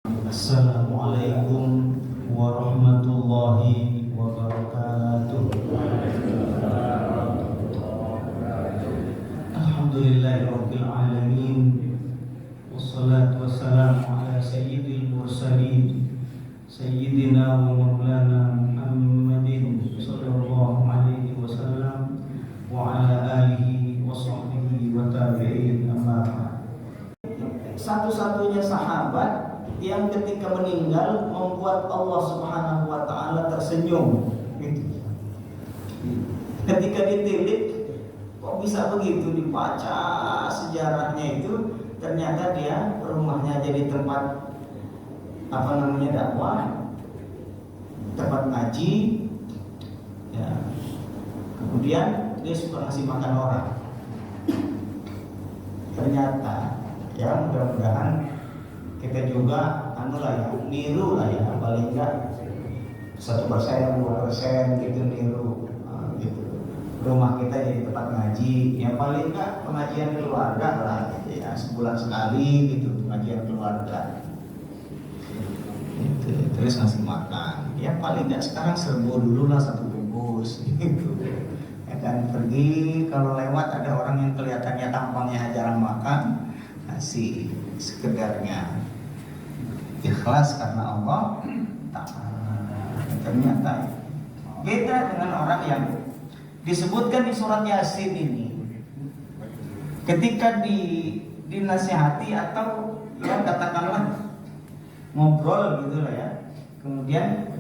Assalamualaikum warahmatullahi wabarakatuh. Alhamdulillahirabbil alamin. Wassalatu wassalamu ala sayyidil mursalin sayyidina wa maulana Muhammadin sallallahu alaihi wasallam wa ala alihi wa sahbihi wa tabi'in, amma ba'd. Satu-satunya sahabat yang ketika meninggal membuat Allah Subhanahu wa taala tersenyum gitu. Ketika ditilik, kok bisa begitu, dibaca sejarahnya itu ternyata dia rumahnya jadi tempat dakwah, tempat ngaji ya. Kemudian dia suka ngasih makan orang. Ternyata ya, mudah-mudahan kita juga niru lah ya, paling enggak 1%, 2% gitu niru gitu. Rumah kita jadi tempat ngaji, yang paling enggak pengajian keluarga lah gitu ya, sebulan sekali gitu pengajian keluarga gitu. Terus ngasih makan, ya paling enggak sekarang serbu dulu lah 1 bungkus gitu ya kan. Pergi kalau lewat ada orang yang kelihatannya tampangnya jarang makan, kasih sekedarnya, ikhlas karena Allah Ta'ala. Ternyata beda dengan orang yang disebutkan di surat Yasin ini. Ketika dinasihati atau ya katakanlah ngobrol gitu lah ya, kemudian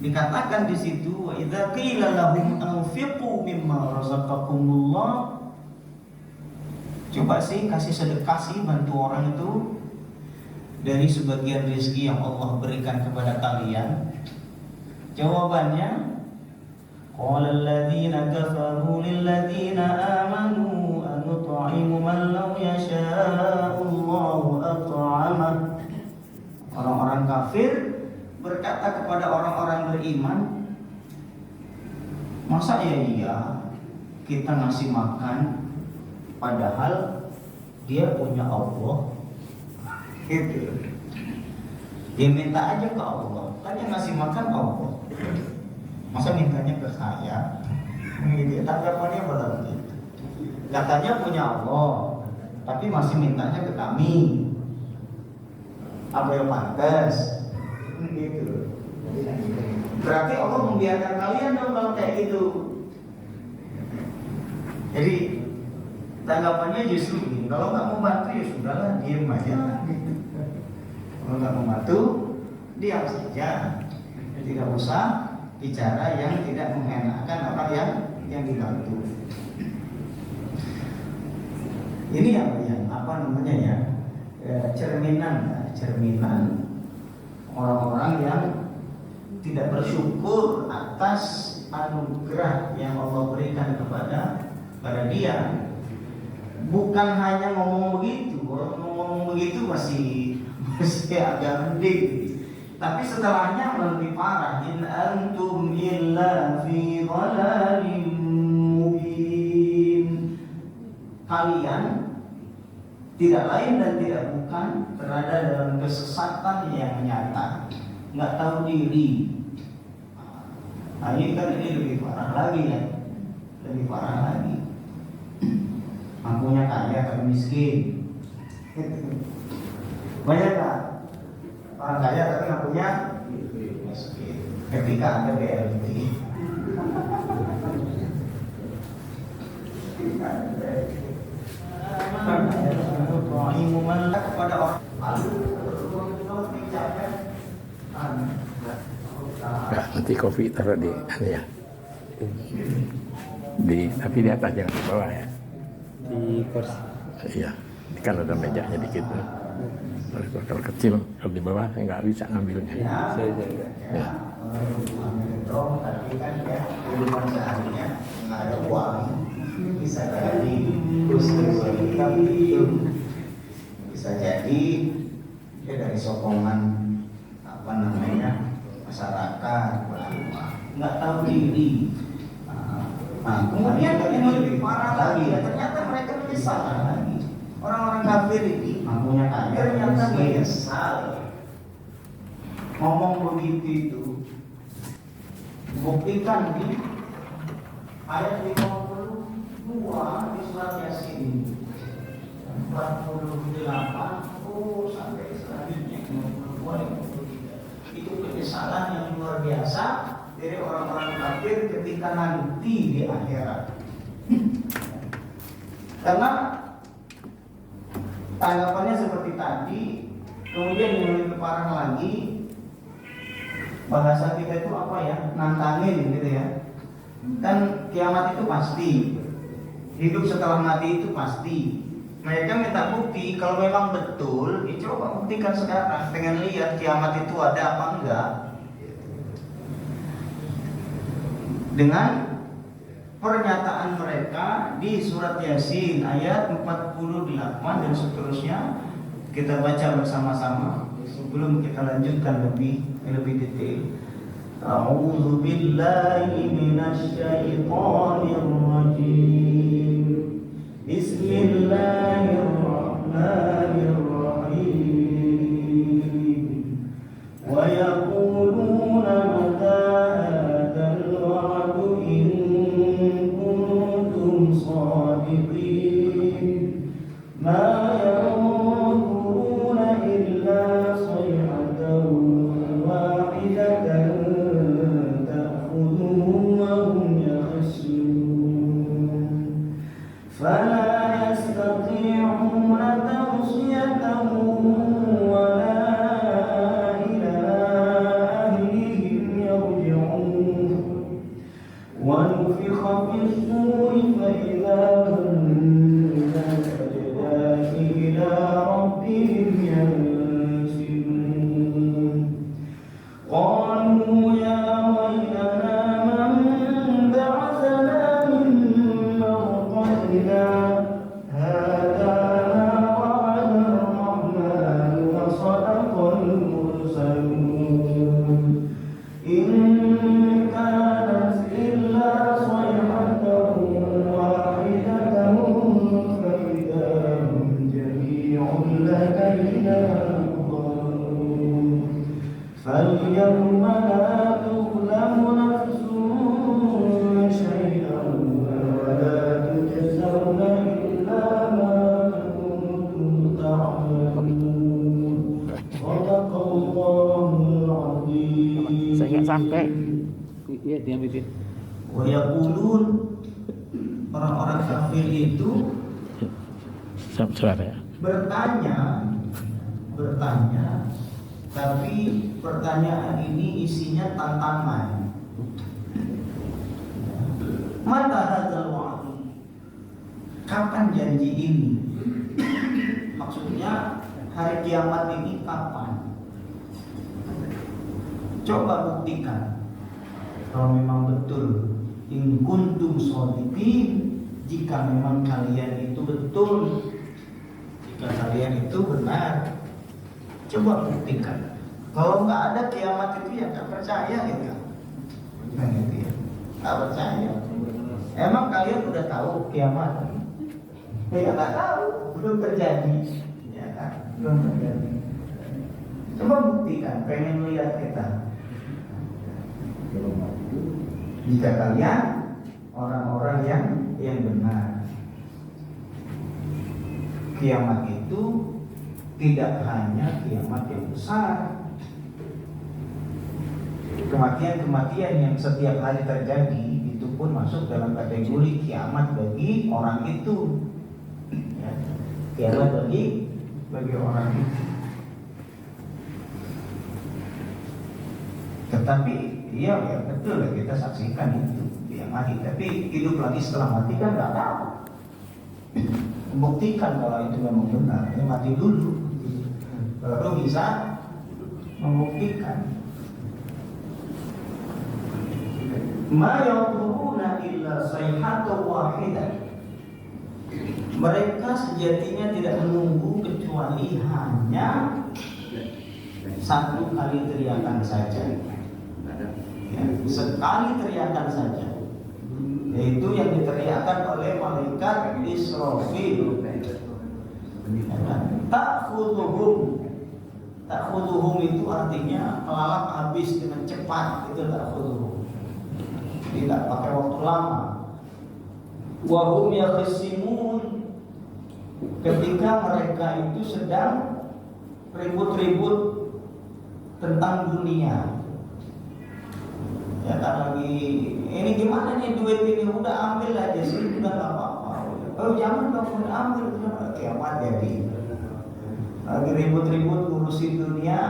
dikatakan di situ, wa idza qila lahum anfiqu mimma razaqakumullah, coba sih kasih sedekah sih, bantu orang itu dari sebagian rezeki yang Allah berikan kepada kalian. Jawabannya, qala alladziina kafaru lil ladziina aamanu anut'imu man law yasha'ullahu at'amah. Orang-orang kafir berkata kepada orang-orang beriman, masa iya kita ngasih makan padahal dia punya Allah gitu. Dia minta aja ke Allah, kan yang ngasih makan Allah, masa mintanya ke saya gitu. Tanggapannya begitu. Katanya punya Allah tapi masih mintanya ke kami, apa yang pantas gitu. Berarti Allah membiarkan kalian dong kalau kayak gitu. Jadi tanggapannya justru ini, kalau nggak mau bantu ya sudahlah, diem aja gitu. Kalau nggak mau bantu, diam saja, tidak usah bicara yang tidak mengenakan orang yang dibantu. Ini yang apa namanya ya, cerminan orang-orang yang tidak bersyukur atas anugerah yang Allah berikan kepada dia. Bukan hanya ngomong begitu, kalau ngomong begitu masih agak mending, tapi setelahnya lebih parah. In antum illa fi dhalalin mubin. Kalian tidak lain dan tidak bukan berada dalam kesesatan yang nyata, nggak tahu diri. Nah ini kan lebih parah lagi ya, lebih parah lagi. Mampunya kaya tapi miskin. Banyak kan orang kaya tapi mampunya miskin. Ketika ada BLT, kepada orang nanti kopi taruh di ya. Tapi di atas, jangan di bawah ya. Di kursi. Iya, kan ada mejanya dikit. Kalau kecil, kalau di bawah saya nggak bisa ngambilnya. Saya Ya. Tapi kan ya kehidupan seharinya nggak ada uang, bisa jadi bisa jadi ya dari sokongan masyarakat, nggak tahu diri. Nah, kemudian yang lebih parah lagi ya, ternyata mereka menyesal lagi. Orang-orang kafir ini ternyata menyesal ngomong begitu itu buktikan di ayat 52 di surat Yasin 48 sampai selanjutnya 52 itu penyesalan yang luar biasa dari orang-orang kafir ketika nanti di akhirat. Karena tanggapannya seperti tadi, kemudian yang lebih parah lagi, bahasa kita itu apa ya, nantangin gitu ya. Kan kiamat itu pasti, hidup setelah mati itu pasti. Mereka minta bukti kalau memang betul, ya coba buktikan sekarang dengan lihat kiamat itu ada apa enggak. Dengan pernyataan mereka di surat Yasin ayat 48 dan seterusnya, kita baca bersama-sama sebelum kita lanjutkan lebih detail. A'udzu billahi minasy syaithanir rajim. Bismillahirrahmanirrahim. Wa yaquluna mata hadzal wa'du in kuntum shadiqin. Ma yanzuruna illa sayhatan wahidatan ta'khudhuhum wa hum yakhshun. Fala yastati'una tawsiyatan wala ila ahlihim yarji'un. Wa nufikha fis-suri fa idza hum min al-ajdathi ila rabbihim yansilun. Qalu ya waylana man ba'athana min marqadina hadha ma wa'ada ar-rahman wa sadaqa al-mursalun. In kanat illa sayhatan wahidatan fa idza hum jami'un ladaina muhdarun. فَالْيَوْمَ لَا تُظْلَمُ نَفْسٌ شَيْئًا وَلَا تُجْزَوْنَ إِلَّا مَا كُنتُمْ تَعْمَلُونَ. صَدَقَ اللَّهُ الْعَظِيم. Saya nggak sampai. Iya, dia bikin. Wa yaqulun, orang-orang kafir itu Suara ya. bertanya, tapi pertanyaan ini isinya tantangan. Mata hadzal wa'd? Kapan janji ini? Maksudnya hari kiamat ini kapan? Coba buktikan. Kalau memang betul, in kuntum shadiqin, jika memang kalian itu betul, jika kalian itu benar, coba buktikan. Kalau nggak ada kiamat itu ya nggak percaya gitu. Nah gitu ya, nggak percaya. Emang kalian udah tahu kiamat? Ya nggak tahu, belum terjadi. Ya kan, belum terjadi. Coba buktikan, pengen lihat kita. Jika kalian orang-orang yang benar, kiamat itu tidak hanya kiamat yang besar, kematian-kematian yang setiap hari terjadi itu pun masuk dalam kategori kiamat bagi orang itu. Ya, kiamat bagi orang itu. Tetapi ya betul lah, kita saksikan itu dia mati, tapi hidup lagi setelah mati kan nggak tahu. Buktikan kalau itu memang benar, ya mati dulu baru bisa membuktikan. Ma yaquluna illa sayhatan wahidah. Mereka sejatinya tidak menunggu kecuali hanya satu kali teriakan saja. Ya, sekali teriakan saja, yaitu yang diteriakan oleh malaikat Israfil. Ta'khudhuhum, Ta'khuduhum itu artinya melalap habis dengan cepat, itu ta'khuduhum. Tidak pakai waktu lama. Wa hum yakhsimun, ketika mereka itu sedang ribut-ribut tentang dunia. Ya kan lagi, ini gimana nih duit ini, udah ambil aja sih, udah gak apa-apa. Oh jangan dong, ambil, kiamat jadi. Lagi ribut-ribut ngurusin dunia,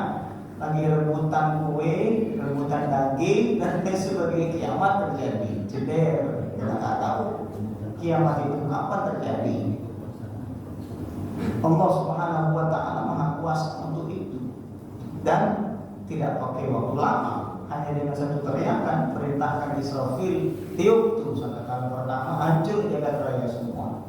lagi rebutan kue, rebutan daging, dan lain sebagainya, kiamat terjadi. Ceder, kita nggak tahu kiamat itu kapan terjadi. Allah Subhanahu wa Ta'ala Maha Kuasa untuk itu, dan tidak pakai waktu lama, hanya dengan satu teriakan perintahkan Israfil, tiup tuh sangkakala pertama, hancur jagat raya semua.